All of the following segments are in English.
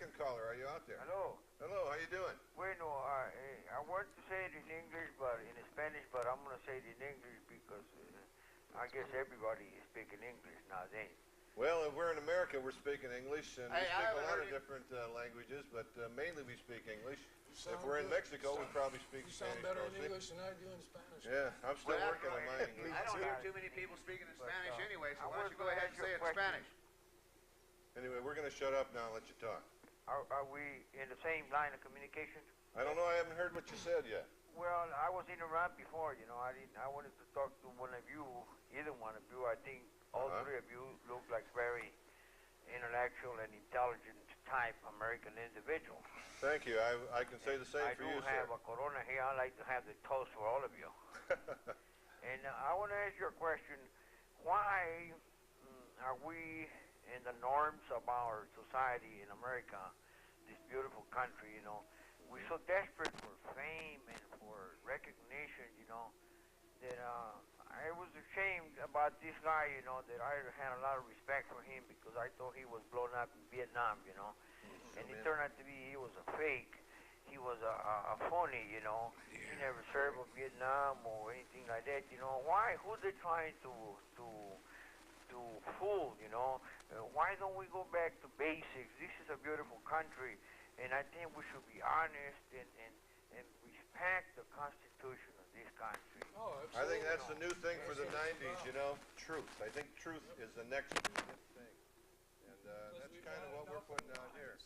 second caller. Are you out there? Hello. Hello, how you doing? Bueno, I want to say it in English, but in Spanish, but I'm going to say it in English because I guess everybody is speaking English nowadays. Well, if we're in America, we're speaking English, and we Hey, speak a lot of different languages, but mainly we speak English. If we're in Mexico, we probably speak Spanish. You sound better in mostly. English than I do in Spanish. Yeah, I'm still working on my English. I don't hear too many people speaking in Spanish anyway, so why don't you go ahead and say it in Spanish? Anyway, we're going to shut up now and let you talk. Are we in the same line of communication? I don't know. I haven't heard what you said yet. Well, I was interrupted before. You know, I wanted to talk to one of you, either one of you. I think all three of you look like very intellectual and intelligent type American individual. Thank you. I can say the same for you, sir. I do have a Corona here. I like to have the toast for all of you. And I want to ask you a question. Why are we in the norms of our society in America, this beautiful country, you know, we're so desperate for fame and for recognition, you know, that I was ashamed about this guy, you know, that I had a lot of respect for him because I thought he was blown up in Vietnam, you know, and it turned out to be he was a fake. He was a phony, you know. He never served in Vietnam or anything like that, you know. Why? Who they trying to fool, you know? Why don't we go back to basics? This is a beautiful country, and I think we should be honest and respect the Constitution of this country. Oh, absolutely. I think that's the new thing for the 90s, you know, truth. I think truth is the next thing. And that's kind of what we're putting down here.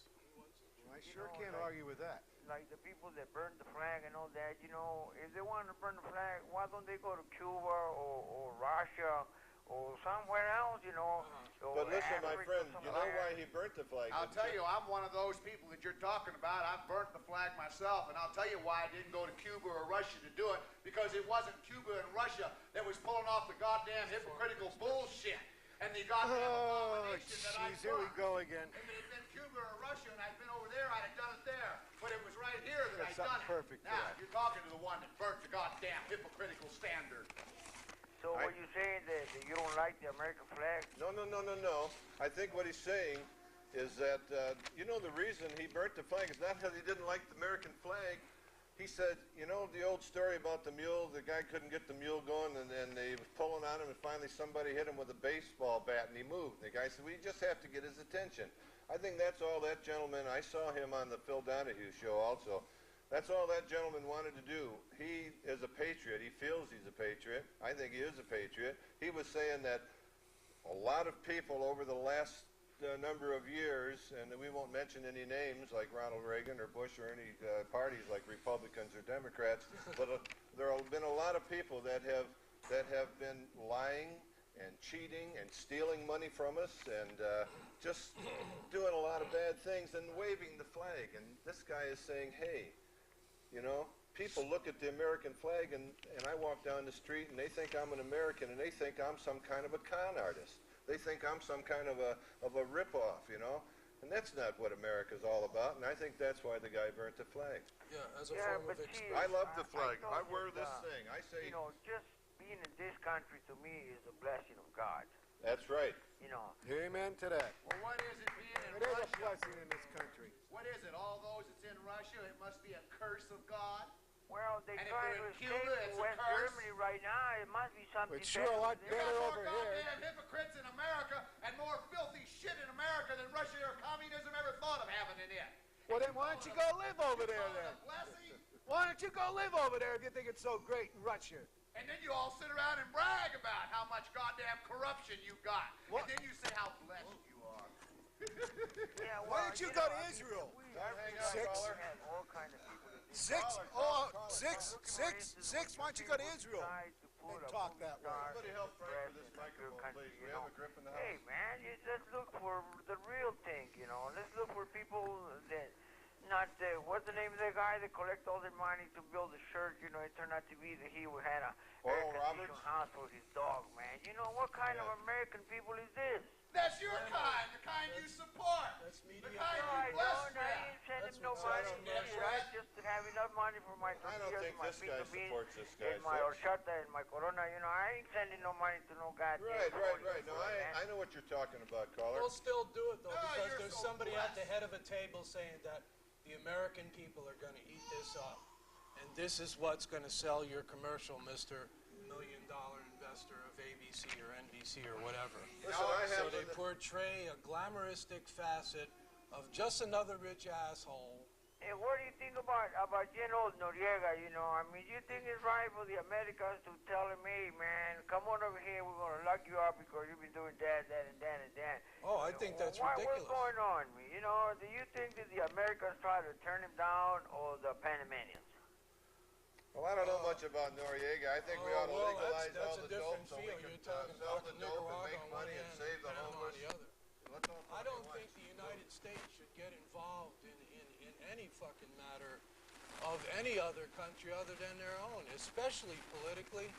I sure can't argue with that. Like the people that burn the flag and all that, you know, if they want to burn the flag, why don't they go to Cuba or Russia or somewhere else, you know? But listen, my friend, you know why he burnt the flag? I'll tell you, I'm one of those people that you're talking about. I've burnt the flag myself, and I'll tell you why I didn't go to Cuba or Russia to do it, because it wasn't Cuba and Russia that was pulling off the goddamn hypocritical bullshit and the goddamn abomination that I here we go again. If it had been Cuba or Russia and I'd been over there, I'd have done it there. But it was right here that I'd done it. Perfect. Now, you're talking to the one that burnt the goddamn hypocritical standard. So what you saying that you don't like the American flag? No. I think what he's saying is that, you know, the reason he burnt the flag is not because he didn't like the American flag. He said, you know, the old story about the mule, the guy couldn't get the mule going, and they was pulling on him, and finally somebody hit him with a baseball bat, and he moved. The guy said, we just have to get his attention. I think that's all that gentleman, I saw him on the Phil Donahue show also, that's all that gentleman wanted to do. He is a patriot. He feels he's a patriot. I think he is a patriot. He was saying that a lot of people over the last number of years, and we won't mention any names like Ronald Reagan or Bush or any parties like Republicans or Democrats, but there have been a lot of people that have been lying and cheating and stealing money from us and just doing a lot of bad things and waving the flag. And this guy is saying, hey, you know, people look at the American flag and I walk down the street and they think I'm an American and they think I'm some kind of a con artist. They think I'm some kind of a rip-off, you know? And that's not what America's all about, and I think that's why the guy burnt the flag. Yeah, as a form of expression. I love the flag. I wear this thing. I say... You know, just being in this country to me is a blessing of God. That's right. You know. Amen to that. Well, what is it being in It is Russia? a blessing in this country. What is it? All those that's in Russia, it must be a curse of God? Well, they And if try they're to in Cuba, escape it's to a West curse? Germany right now. It must be something It's sure a lot You better got more over here. goddamn hypocrites in America and more filthy shit in America than Russia or communism ever thought of having in it. Well, then why don't you go live over there Call it then? a blessing, Why don't you go live over there if you think it's so great in Russia? and then you all sit around and brag about how much goddamn corruption you got. What? And then you say how blessed you are. Yeah, well, Why don't you go to Israel? Hang on, Six. caller. have all kind of people that Six? Caller, Oh, caller. six. Why don't you go to Israel and talk that way? Somebody help Frank with this microphone, please. We have a grip in the house. Hey, man, let's look for the real thing, you know. Let's look for people that, not, what's the name of the guy that collect all their money to build a church, you know, it turned out to be that he had a Oral air-conditioned Roberts? house for his dog, man. You know, what kind of American people is this? That's your kind, the kind you support. That's The media. kind No, you I bless don't. I ain't sending no That's money. what That's I right. just have enough money for my I don't tortillas, think my this guy pita beans, supports this guy. and my Six. horchata and my corona. You know, I ain't sending no money to no goddamn. Right. No, I know what you're talking about, caller. We'll still do it, though, No, because you're there's so somebody at the blessed. head of a table saying that the American people are going to eat this up. And this is what's going to sell your commercial, Mr. Million-dollar investor of ABC or NBC or whatever. Listen, I So have they portray a glamouristic facet of just another rich asshole. And what do you think about General Noriega? You know, I mean, you think it's right for the Americans to tell him, hey, man, come on over here, we're going to lock you up because you've been doing that, and that. Oh, I think that's What's ridiculous. going on? You know, do you think that the Americans try to turn him down or the Panamanians? Well, I don't know much about Noriega. I think we ought to well, legalize that's all a the dope different so we field. can You're talking sell about the dope and Nicaragua make on money one and hand save the Panama on homeless. the other. Let's all I don't fucking think the United States should get involved in any fucking matter of any other country other than their own, especially politically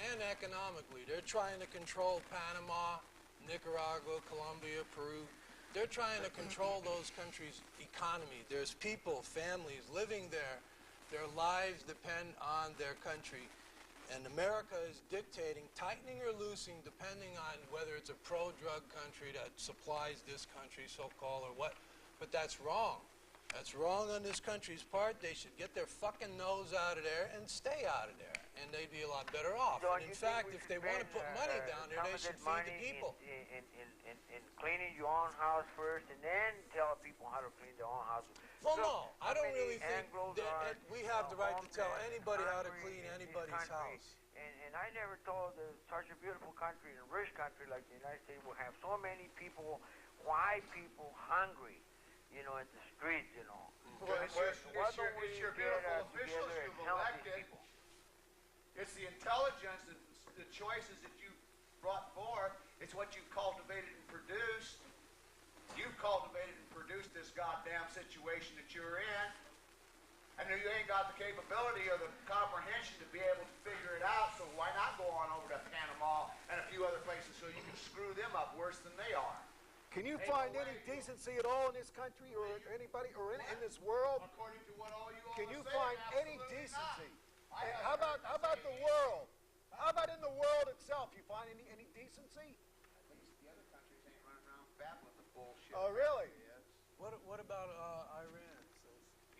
and economically. They're trying to control Panama, Nicaragua, Colombia, Peru. They're trying to control those countries' economy. There's people, families living there. Their lives depend on their country. And America is dictating, tightening or loosing, depending on whether it's a pro-drug country that supplies this country, so-called, or what. But that's wrong. That's wrong on this country's part. They should get their fucking nose out of there and stay out of there. And they'd be a lot better off. Don't And in you think fact, we if should they want to spend, put money down there, some they of should that feed the money people. in cleaning your own house first, and then tell people how to clean their own house. Well, Look, no, I how don't many really think Anglos that are, we have the right to tell homeless, anybody how to hungry clean in this anybody's country. house. And I never thought that such a beautiful country, and a rich country like the United States, will have so many people, white people, hungry, you know, in the streets, you know. Well, it's your, Why it's your, don't we it's your get beautiful officials together and you've help these elected. people? It's the intelligence, the choices that you brought forth. It's what you've cultivated and produced. You've cultivated and produced this goddamn situation that you're in. And you ain't got the capability or the comprehension to be able to figure it out, so why not go on over to Panama and a few other places so you can screw them up worse than they are? Can you Ain't find no any way. decency at all in this country or anybody or in this world? According to what all you all Can are you saying, find any absolutely decency? not. I And haven't how heard about you the say world? How about in the world itself? You find any decency? At least the other countries ain't running around babbling the bullshit. Oh, really? What about Iran?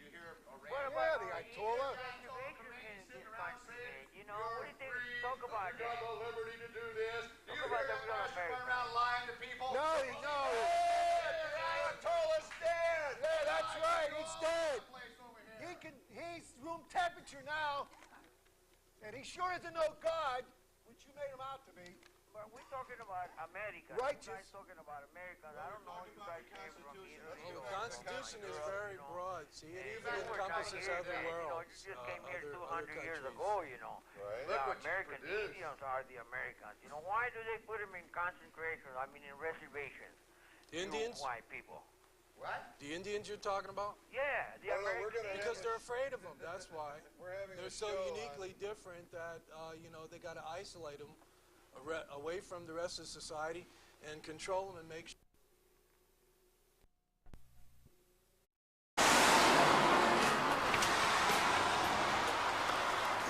You hear Iran? What Yeah, about the all Ayatollah. innovations in this country, man? You know, what do you think? Free, Talk about you got that. the liberty to do this. Talk You about hear the real Russia America. run around lying to people? No, Your Ayatollah's dead. Yeah, that's right. He's dead. Place over here. He's room temperature now, and he sure isn't no god, which you made him out to be. But we're talking about America. Righteous. You guys talking about America. I don't know if you guys came from either. Well, the or Constitution is Europe, very you know. broad. See, it You even guys were not encompasses here other then, you know, worlds, you just came here other 200 years countries. ago, you know. Right. The Look what you American produced. Indians are the Americans. You know, why do they put them in concentration? I mean, in reservations. The Indians? You white people. What? The Indians you're talking about? Yeah, the Oh, no, we're American gonna Indians. Because they're afraid of them. That's why. We're having They're a so show uniquely different that they got to isolate them away from the rest of society and control them and make sure.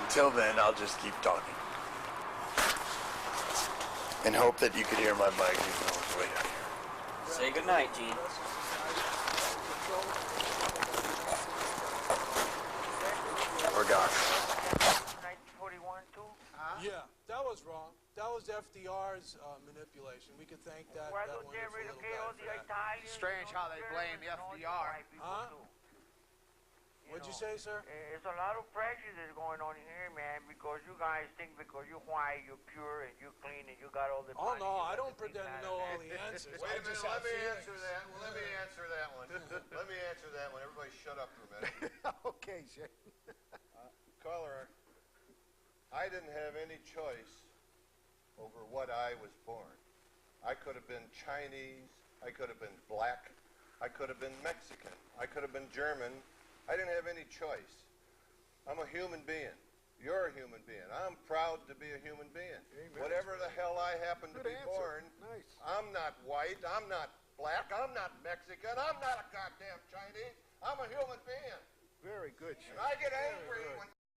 Until then, I'll just keep talking. And hope that you could hear my mic even though it's way down here. Say goodnight, Gene. We're gone. 1941 too. Yeah, that was wrong. That was FDR's manipulation. We could thank that, Why that don't they wonderful little relocate all guy the for that. Italians? Strange and all how they the blame Germans and all the FDR. white people, Huh? too. What'd you know, say, sir? It's a lot of pressure that's going on here, man, because you guys think because you're white, you're pure, and you're clean, and you got all the Oh money, no, you I got don't the big pretend to man know and all that. the answers. Wait I a just minute, have let me feelings. answer that. Let me answer that one. Let me answer that one. Everybody shut up for a minute. Okay, Shane. Caller, I didn't have any choice over what I was born. I could have been Chinese. I could have been black. I could have been Mexican. I could have been German. I didn't have any choice. I'm a human being. You're a human being. I'm proud to be a human being. Amen. Whatever the hell I happen to Good be answer. born, Nice. I'm not white, I'm not black, I'm not Mexican, I'm not a goddamn Chinese. I'm a human being. Very good, And Shane. I get angry